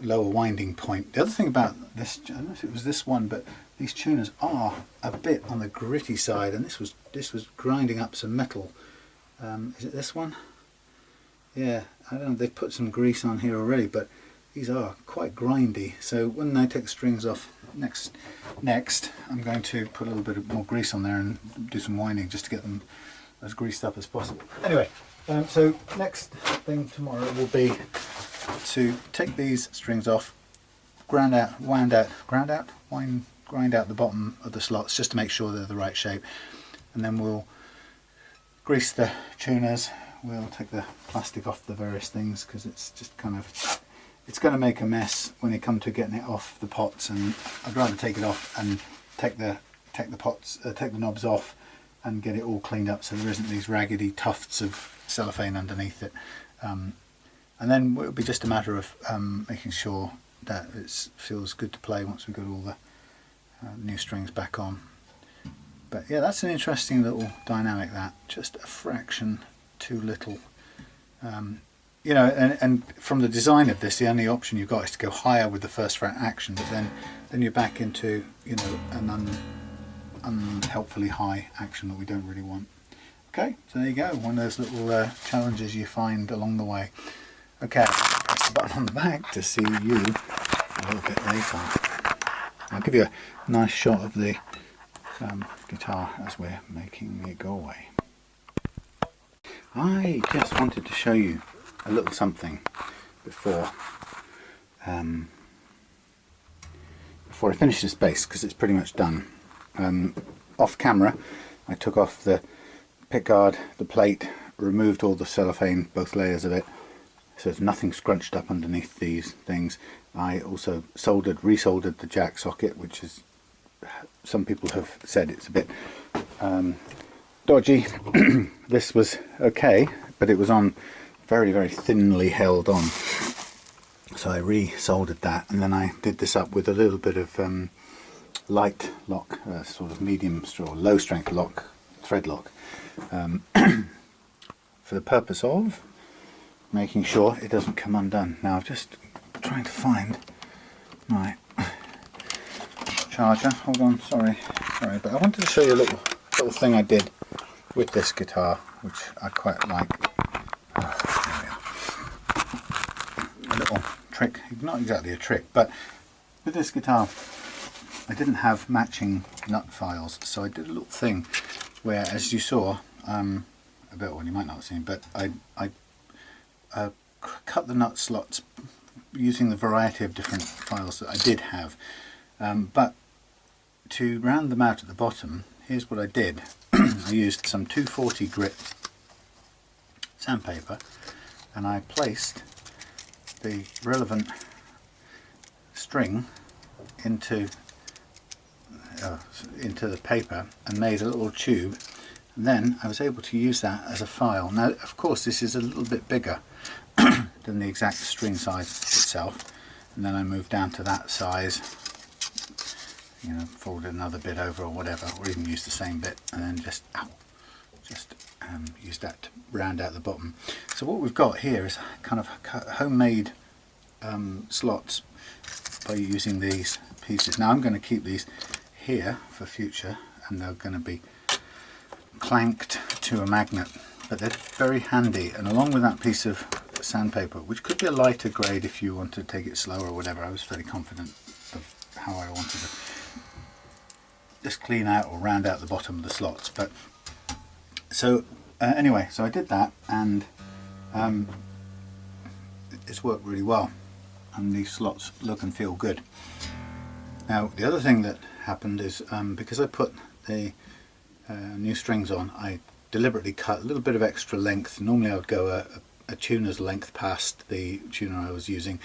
winding point. The other thing about this, I don't know if it was this one, but these tuners are a bit on the gritty side, and this was grinding up some metal. Is it this one? Yeah, I don't know, they've put some grease on here already, but these are quite grindy. So when I take the strings off next I'm going to put a little bit more grease on there and do some winding just to get them as greased up as possible. Anyway, so next thing tomorrow will be to take these strings off, grind out the bottom of the slots just to make sure they're the right shape, and then we'll grease the tuners. We'll take the plastic off the various things, because it's just kind of, it's going to make a mess when you come to getting it off the pots, and I'd rather take it off and take the knobs off and get it all cleaned up so there isn't these raggedy tufts of cellophane underneath it. And then it'll be just a matter of making sure that it feels good to play once we've got all the new strings back on. But yeah, that's an interesting little dynamic, that just a fraction too little. You know, and from the design of this, the only option you've got is to go higher with the first fret action, but then you're back into, you know, an unhelpfully high action that we don't really want. Okay, so there you go, one of those little challenges you find along the way. Okay, press the button on the back to see you a little bit later. I'll give you a nice shot of the guitar as we're making it go away. I just wanted to show you a little something before I finish this bass, because it's pretty much done. Off camera I took off the pickguard, the plate, removed all the cellophane, both layers of it, so there's nothing scrunched up underneath these things. I also resoldered the jack socket, which is, some people have said it's a bit dodgy. This was okay, but it was on very, very thinly held on, so I re-soldered that, and then I did this up with a little bit of light lock, sort of medium or low strength lock, thread lock, for the purpose of making sure it doesn't come undone. Now I'm just trying to find my charger. Hold on, sorry, but I wanted to show you a little thing I did with this guitar, which I quite like. A little trick, not exactly a trick, but with this guitar I didn't have matching nut files, so I did a little thing where, as you saw, a bit, well, you might not have seen, but I cut the nut slots using the variety of different files that I did have, but to round them out at the bottom, here's what I did. I used some 240 grit sandpaper, and I placed the relevant string into the paper and made a little tube, and then I was able to use that as a file. Now of course this is a little bit bigger than the exact string size itself, and then I moved down to that size, you know, fold another bit over or whatever, or even use the same bit, and then just use that to round out the bottom. So what we've got here is kind of homemade slots by using these pieces. Now I'm going to keep these here for future, and they're going to be clanked to a magnet, but they're very handy. And along with that piece of sandpaper, which could be a lighter grade if you want to take it slower or whatever, I was fairly confident of how I wanted to just clean out or round out the bottom of the slots. But so anyway, so I did that, and it's worked really well, and these slots look and feel good. Now the other thing that happened is, because I put the new strings on, I deliberately cut a little bit of extra length. Normally I would go a tuner's length past the tuner I was using.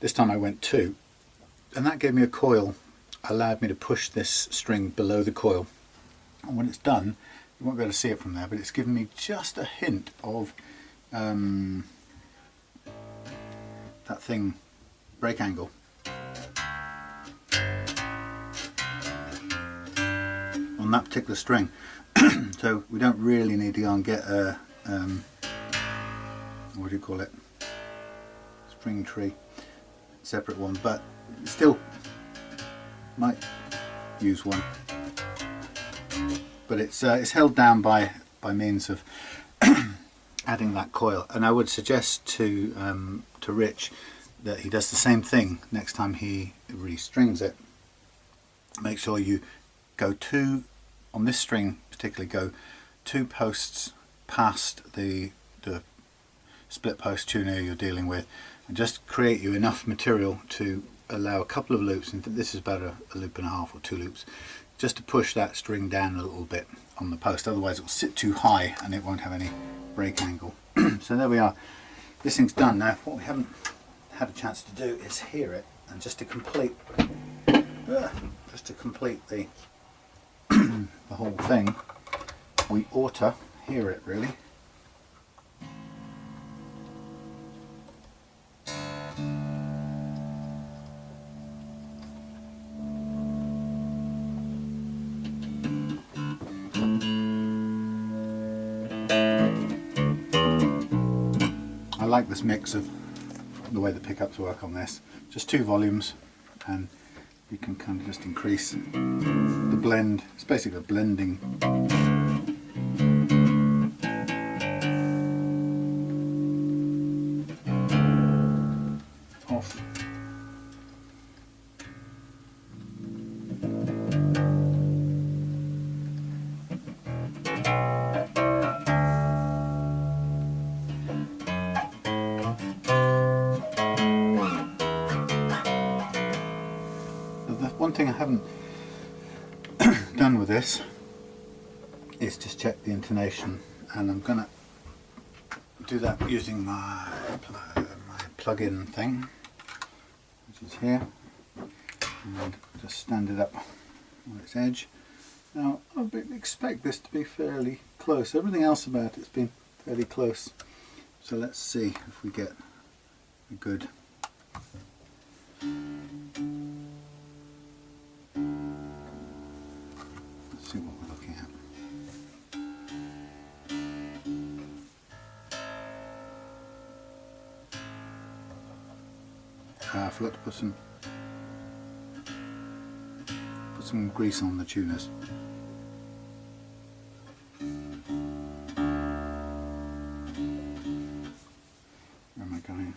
This time I went 2, and that gave me a coil, allowed me to push this string below the coil, and when it's done, you won't be able to see it from there, but it's given me just a hint of that thing, break angle. On that particular string. So we don't really need to go and get a what do you call it, string tree, separate one, but still might use one. But it's held down by means of adding that coil, and I would suggest to Rich that he does the same thing next time he restrings it. Make sure you go 2, on this string particularly, go 2 posts past the split post tuner you're dealing with, and just create you enough material to allow a couple of loops, and this is about a loop and a half or 2 loops, just to push that string down a little bit on the post. Otherwise it will sit too high and it won't have any break angle. So there we are, this thing's done. Now what we haven't had a chance to do is hear it, and just to complete the the whole thing, we ought to hear it really. I like this mix of the way the pickups work on this. Just 2 volumes, and you can kind of just increase the blend. It's basically a blending. Off. One thing I haven't done with this is just check the intonation, and I'm gonna do that using my plug-in thing, which is here, and just stand it up on its edge. Now I would expect this to be fairly close. Everything else about it's been fairly close, so let's see if we get a good see what we're looking at. I forgot to put some grease on the tuners. Where am I going?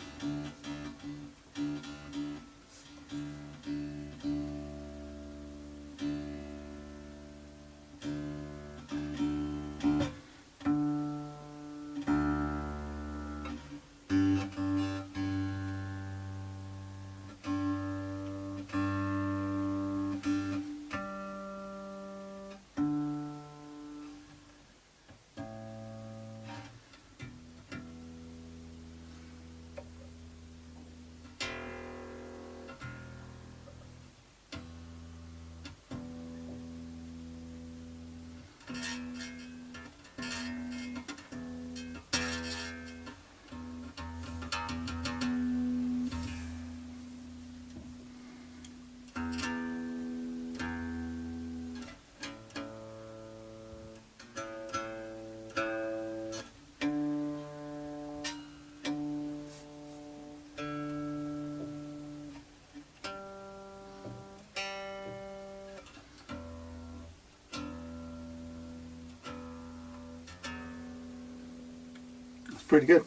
Pretty good.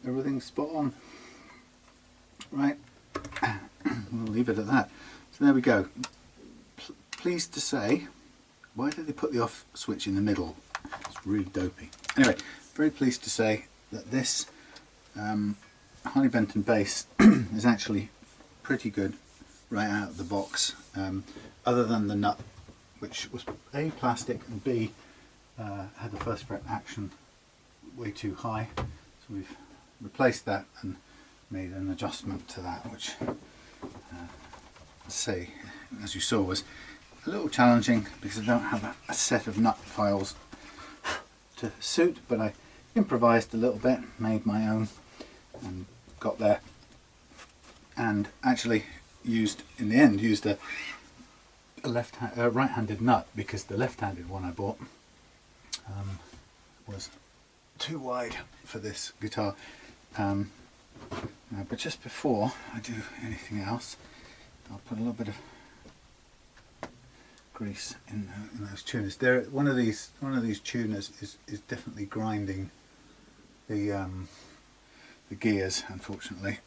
Everything's spot on. Right, we'll leave it at that. So there we go. Pleased to say, why did they put the off switch in the middle? It's really dopey. Anyway, very pleased to say that this Harley Benton bass is actually pretty good right out of the box, other than the nut, which was A, plastic, and B, had the first fret action way too high. So we've replaced that and made an adjustment to that, which as you saw, was a little challenging because I don't have a set of nut files to suit, but I improvised a little bit, made my own, and got there, and actually in the end used a right-handed nut, because the left-handed one I bought was too wide for this guitar. But just before I do anything else, I'll put a little bit of grease in those tuners. One of these tuners is definitely grinding the gears, unfortunately.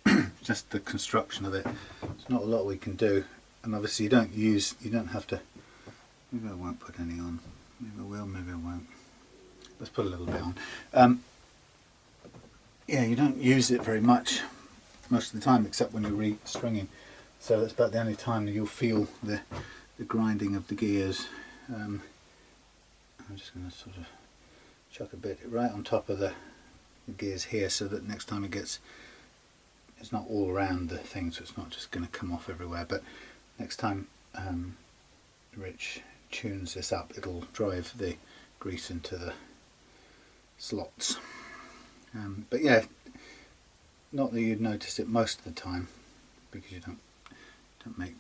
Just the construction of it. There's not a lot we can do, and obviously you don't have to. Maybe I won't put any on. Maybe I will. Maybe I won't. Let's put a little bit on. Yeah, you don't use it very much most of the time, except when you're restringing. So that's about the only time that you'll feel the grinding of the gears. I'm just going to sort of chuck a bit right on top of the gears here, so that next time it's not all around the thing, so it's not just going to come off everywhere. But next time Rich tunes this up, it'll drive the grease into the slots. But yeah, not that you'd notice it most of the time, because you don't make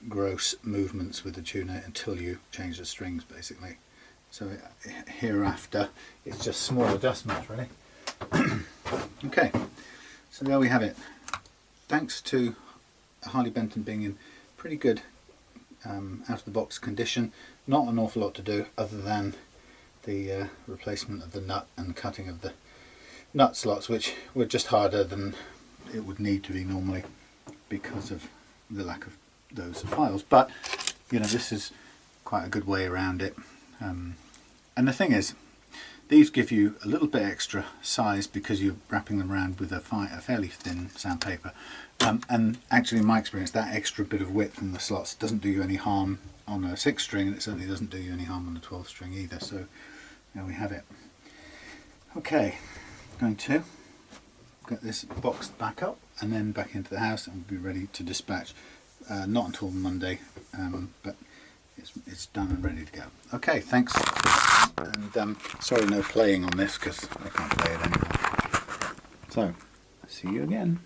gross movements with the tuner until you change the strings, basically. So hereafter it's just small adjustments, really. Okay, so there we have it. Thanks to Harley Benton being in pretty good out of the box condition. Not an awful lot to do other than the replacement of the nut and cutting of the nut slots, which were just harder than it would need to be normally because of the lack of those files. But you know, this is quite a good way around it. And the thing is, these give you a little bit extra size because you're wrapping them around with a fairly thin sandpaper. And actually, in my experience, that extra bit of width in the slots doesn't do you any harm on a 6 string, and it certainly doesn't do you any harm on a 12 string either. So there we have it. Okay, I'm going to get this boxed back up and then back into the house, and we'll be ready to dispatch. Not until Monday, but it's done and ready to go. Okay, thanks. And sorry, no playing on this because I can't play it anymore. So, see you again.